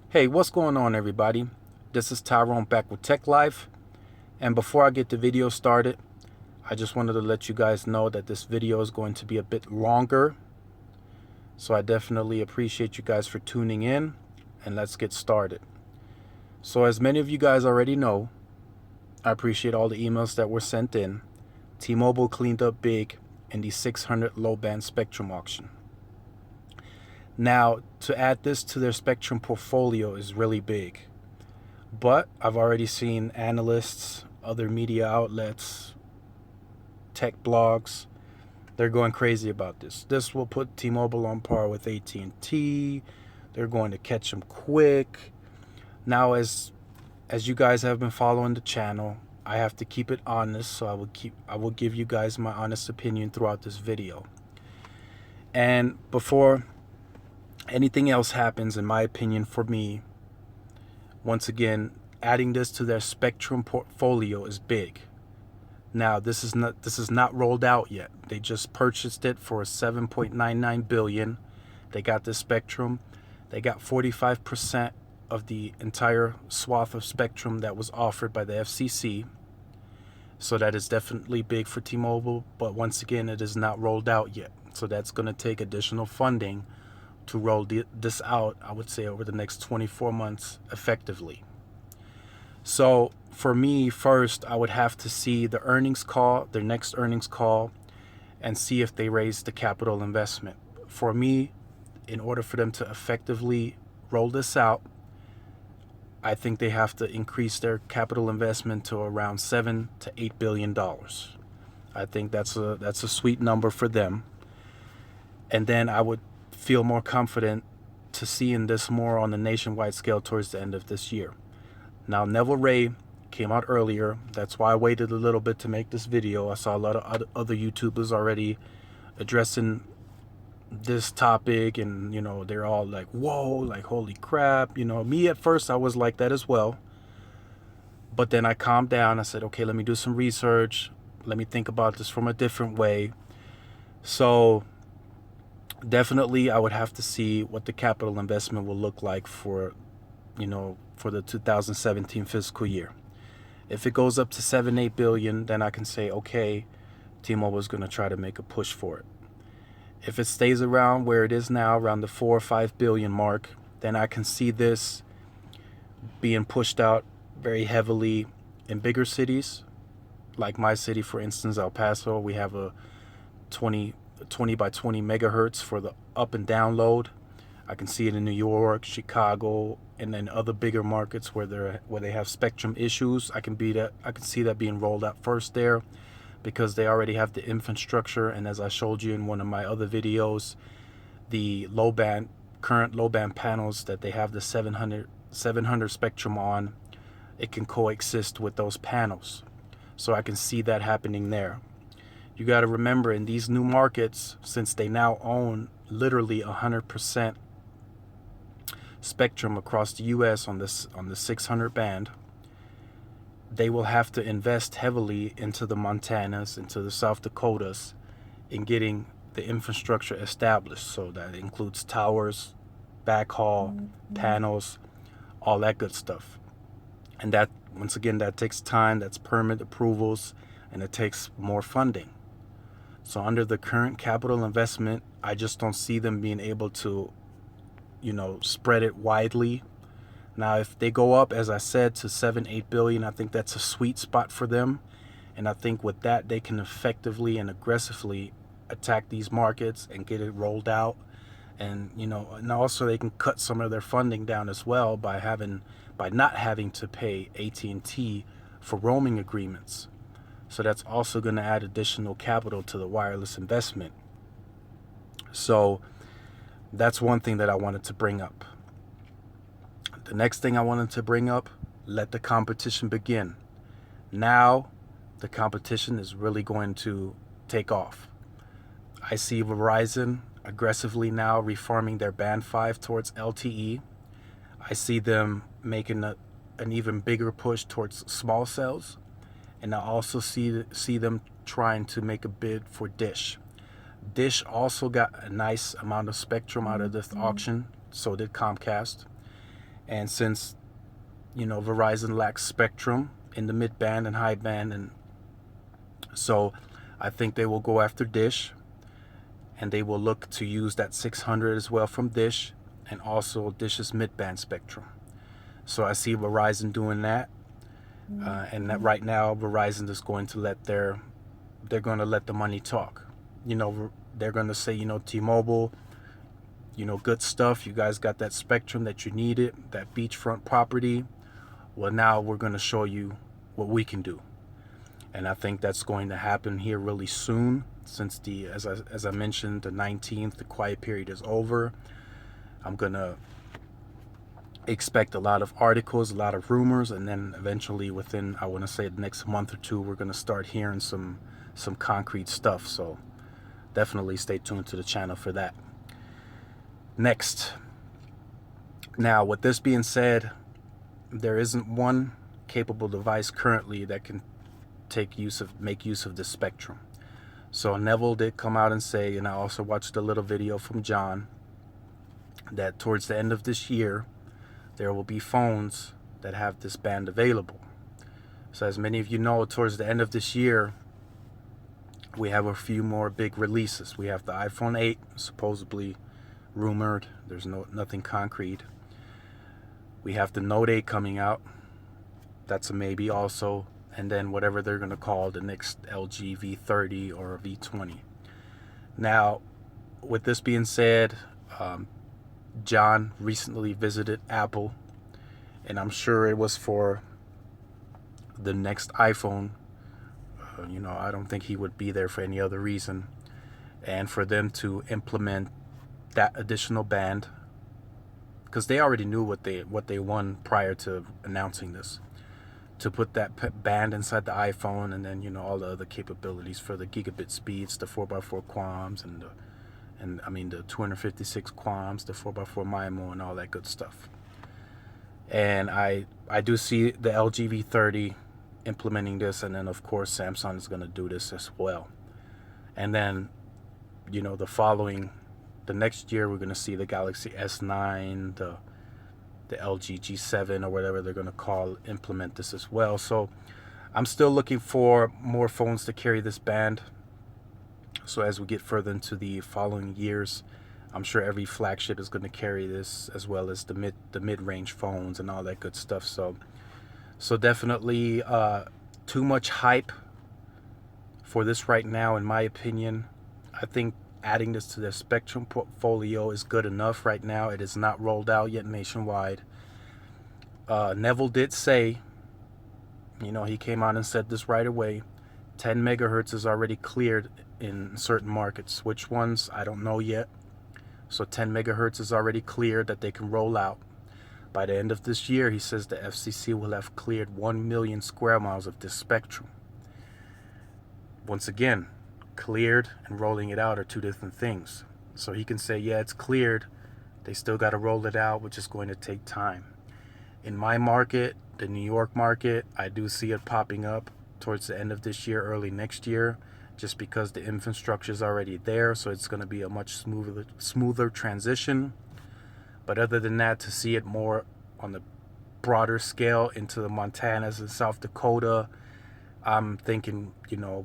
Hey, what's going on, everybody? This is Tyrone back with Tech Life. And before I get the video started, I just wanted to let you guys know that this video is going to be a bit longer. So I definitely appreciate you guys for tuning in, and let's get started. So as many of you guys already know, I appreciate all the emails that were sent in. T-Mobile cleaned up big in the 600 low-band spectrum auction. Now, to add this to their spectrum portfolio is really big. But I've already seen analysts, other media outlets, tech blogs, they're going crazy about this. This will put T-Mobile on par with AT&T. They're going to catch them quick. Now, as you guys have been following the channel, I have to keep it honest, so I will give you guys my honest opinion throughout this video. And before anything else happens, in my opinion, for me, once again, adding this to their spectrum portfolio is big. Now, this is not rolled out yet. They just purchased it for $7.99 billion. They got this spectrum. They got 45% of the entire swath of spectrum that was offered by the FCC. So that is definitely big for T-Mobile, but once again, it is not rolled out yet. So that's going to take additional funding to roll this out, I would say, over the next 24 months effectively. So for me, first, I would have to see the earnings call, their next earnings call, and see if they raise the capital investment. For me, in order for them to effectively roll this out, I think they have to increase their capital investment to around $7 to $8 billion. I think that's a sweet number for them. And then I would feel more confident to seeing this more on the nationwide scale towards the end of this year. Now, Neville Ray came out earlier. That's why I waited a little bit to make this video. I saw a lot of other YouTubers already addressing this topic, and they're all like, whoa, like, holy crap. Me at first, I was like that as well. But then I calmed down. I said, okay, let me do some research. Let me think about this from a different way. So definitely, I would have to see what the capital investment will look like for the 2017 fiscal year. If it goes up to 7-8 billion, then I can say, okay, T-Mobile is going to try to make a push for it. If it stays around where it is now, around the 4 or 5 billion mark, then I can see this being pushed out very heavily in bigger cities, like my city, for instance, El Paso. We have a 20 by 20 megahertz for the up and download. I can see it in New York, Chicago, and then other bigger markets where they have spectrum issues. I can see that being rolled out first there, because they already have the infrastructure. And as I showed you in one of my other videos, the current low band panels that they have the 700 spectrum on, it can coexist with those panels. So I can see that happening there. You got to remember, in these new markets, since they now own literally 100% spectrum across the US on the 600 band, they will have to invest heavily into the Montanas, into the South Dakotas, in getting the infrastructure established. So that includes towers, backhaul, panels, all that good stuff. And that, once again, that takes time. That's permit approvals, and it takes more funding. So under the current capital investment, I just don't see them being able to, spread it widely. Now, if they go up, as I said, to 7-8 billion, I think that's a sweet spot for them. And I think with that, they can effectively and aggressively attack these markets and get it rolled out. And, and also they can cut some of their funding down as well by not having to pay AT&T for roaming agreements. So that's also going to add additional capital to the wireless investment. So that's one thing that I wanted to bring up. The next thing I wanted to bring up, let the competition begin. Now, the competition is really going to take off. I see Verizon aggressively now reforming their Band 5 towards LTE. I see them making an even bigger push towards small cells. And I also see them trying to make a bid for Dish. Dish also got a nice amount of spectrum out of this auction, so did Comcast. And since, Verizon lacks spectrum in the mid band and high band, and so I think they will go after Dish, and they will look to use that 600 as well from Dish, and also Dish's mid-band spectrum. So I see Verizon doing that, and that right now Verizon is going to they're going to let the money talk. They're going to say, T-Mobile, good stuff. You guys got that spectrum that you needed, that beachfront property. Well, now we're going to show you what we can do. And I think that's going to happen here really soon, since as I mentioned, the 19th, the quiet period is over. I'm going to expect a lot of articles, a lot of rumors, and then eventually within, I want to say, the next month or two, we're going to start hearing some concrete stuff. So definitely stay tuned to the channel for that. Next. Now, with this being said, there isn't one capable device currently that can make use of this spectrum. So Neville did come out and say, and I also watched a little video from John, that towards the end of this year, there will be phones that have this band available. So as many of you know, towards the end of this year, we have a few more big releases. We have the iPhone 8, supposedly rumored. There's nothing concrete. We have the Note 8 coming out. That's a maybe also. And then whatever they're going to call the next LG V30 or V20. Now, with this being said, John recently visited Apple, and I'm sure it was for the next iPhone. I don't think he would be there for any other reason. And for them to implement that additional band, because they already knew what they won prior to announcing this, to put that band inside the iPhone, and then all the other capabilities for the gigabit speeds, the 4x4 QAMs, and the 256 QAMs, the 4x4 MIMO, and all that good stuff. And I do see the LG V30 implementing this, and then of course Samsung is going to do this as well. And then the next year we're going to see the Galaxy S9, the LG G7 or whatever they're going to implement this as well. So I'm still looking for more phones to carry this band. So as we get further into the following years, I'm sure every flagship is going to carry this, as well as the mid-range phones and all that good stuff. So definitely too much hype for this right now, in my opinion. I think adding this to their spectrum portfolio is good enough right now. It is not rolled out yet nationwide. Neville did say, he came out and said this right away, 10 megahertz is already cleared in certain markets. Which ones, I don't know yet. So 10 megahertz is already cleared that they can roll out. By the end of this year, he says the FCC will have cleared 1 million square miles of this spectrum. Once again, cleared and rolling it out are two different things. So he can say, yeah, it's cleared. They still got to roll it out, which is going to take time. In my market, the New York market, I do see it popping up towards the end of this year, early next year, just because the infrastructure is already there. So it's going to be a much smoother transition. But other than that, to see it more on the broader scale into the Montanas and South Dakota, I'm thinking,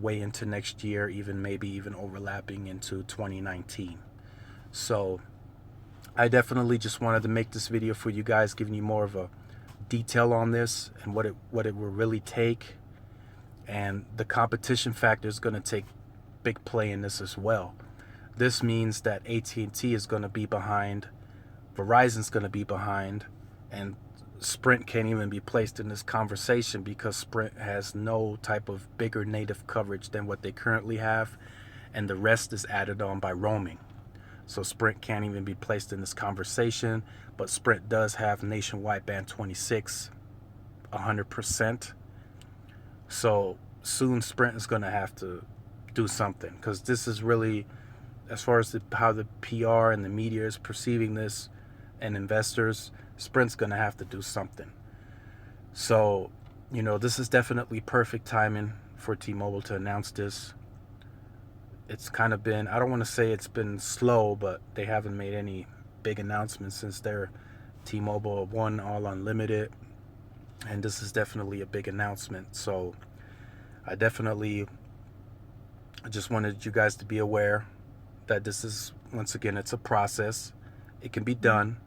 way into next year, maybe even overlapping into 2019. So I definitely just wanted to make this video for you guys, giving you more of a detail on this and what it will really take. And the competition factor is going to take big play in this as well. This means that AT&T is going to be behind, Verizon's going to be behind, and Sprint can't even be placed in this conversation because Sprint has no type of bigger native coverage than what they currently have, and the rest is added on by roaming. So Sprint can't even be placed in this conversation, but Sprint does have nationwide band 26, 100%. So soon Sprint is going to have to do something, because this is really, as far as how the PR and the media is perceiving this, and investors, Sprint's going to have to do something. So, this is definitely perfect timing for T-Mobile to announce this. It's kind of been, I don't want to say it's been slow, but they haven't made any big announcements since their T-Mobile One All Unlimited, and this is definitely a big announcement. So I just wanted you guys to be aware that this is, once again, it's a process. It can be done.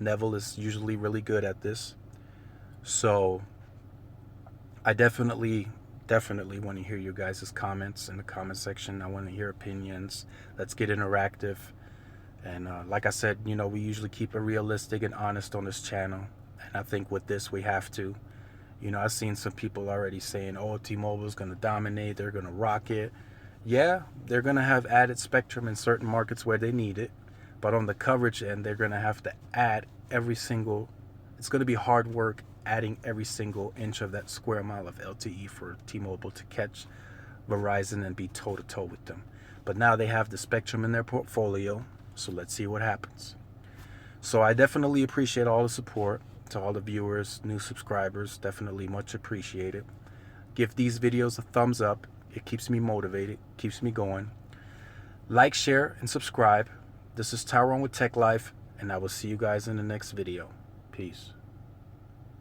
Neville is usually really good at this. So I definitely want to hear you guys' comments in the comment section. I want to hear opinions. Let's get interactive. And like I said, we usually keep it realistic and honest on this channel. And I think with this, we have to. I've seen some people already saying, oh, T-Mobile is going to dominate. They're going to rock it. Yeah, they're going to have added spectrum in certain markets where they need it. But on the coverage end, they're going to have to add it's going to be hard work adding every single inch of that square mile of LTE for T-Mobile to catch Verizon and be toe-to-toe with them. But now they have the spectrum in their portfolio, so let's see what happens. So I definitely appreciate all the support. To all the viewers, new subscribers, definitely much appreciated. Give these videos a thumbs up. It keeps me motivated, keeps me going. Like, share, and subscribe. This is Tyrone with Tech Life, and I will see you guys in the next video. Peace.